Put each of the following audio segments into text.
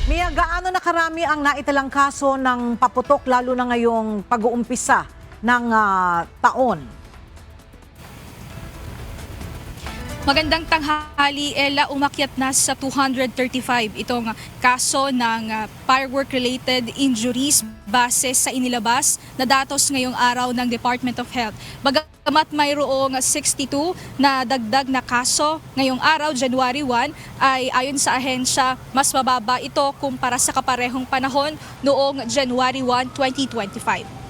Mia, gaano na karami ang naitalang kaso ng paputok lalo na ngayong pag-uumpisa ng taon? Magandang tanghali, Ella. Umakyat na sa 235 itong kaso ng firework-related injuries base sa inilabas na datos ngayong araw ng Department of Health. Bagamat mayroong 62 na dagdag na kaso ngayong araw, January 1, ay ayon sa ahensya, mas mababa ito kumpara sa kaparehong panahon noong January 1, 2025.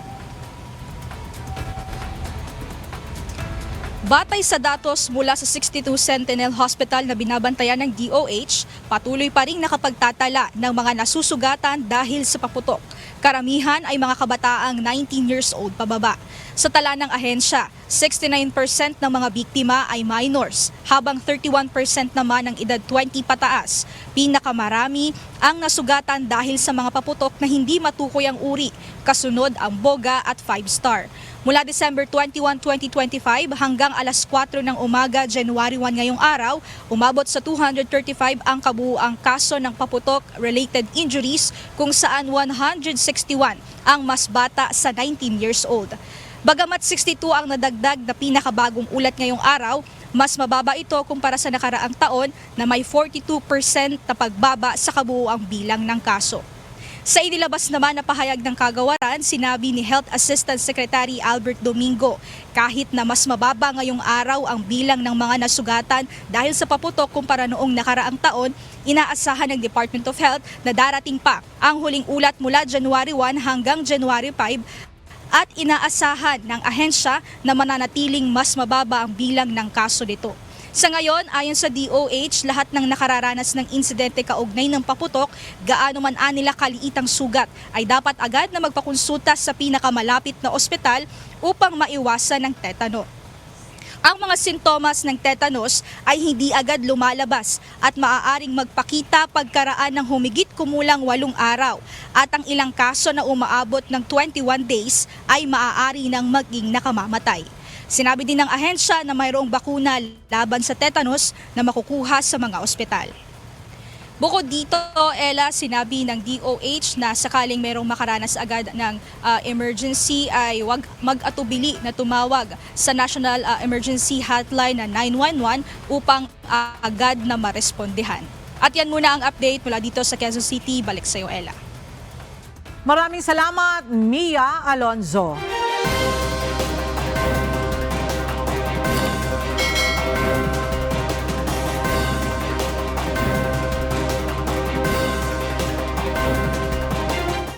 Batay sa datos mula sa 62 Sentinel Hospital na binabantayan ng DOH, patuloy pa rin nakapagtatala ng mga nasusugatan dahil sa paputok. Karamihan ay mga kabataang 19 years old pababa. Sa tala ng ahensya, 69% ng mga biktima ay minors, habang 31% naman ang edad 20 pataas. Pinakamarami ang nasugatan dahil sa mga paputok na hindi matukoy ang uri, kasunod ang Boga at 5-star. Mula December 21, 2025 hanggang alas 4 ng umaga, January 1 ngayong araw, umabot sa 235 ang kabuuang kaso ng paputok-related injuries kung saan 161 ang mas bata sa 19 years old. Bagamat 62 ang nadagdag na pinakabagong ulat ngayong araw, mas mababa ito kumpara sa nakaraang taon na may 42% na pagbaba sa kabuuang bilang ng kaso. Sa inilabas naman na pahayag ng kagawaran, sinabi ni Health Assistant Secretary Albert Domingo, kahit na mas mababa ngayong araw ang bilang ng mga nasugatan dahil sa paputok kumpara noong nakaraang taon, inaasahan ng Department of Health na darating pa ang huling ulat mula January 1 hanggang January 5 at inaasahan ng ahensya na mananatiling mas mababa ang bilang ng kaso nito. Sa ngayon, ayon sa DOH, lahat ng nakararanas ng insidente kaugnay ng paputok, gaano man anila kaliitang sugat, ay dapat agad na magpakonsulta sa pinakamalapit na ospital upang maiwasan ang tetano. Ang mga sintomas ng tetanus ay hindi agad lumalabas at maaaring magpakita pagkaraan ng humigit kumulang 8 araw at ang ilang kaso na umaabot ng 21 days ay maaari nang maging nakamamatay. Sinabi din ng ahensya na mayroong bakuna laban sa tetanus na makukuha sa mga ospital. Bukod dito, Ella, sinabi ng DOH na sakaling mayroong makaranas agad ng emergency ay huwag mag-atubili na tumawag sa National Emergency Hotline na 911 upang agad na marespondehan. At yan muna ang update mula dito sa Quezon City. Balik sa iyo, Ella. Maraming salamat, Mia Alonzo.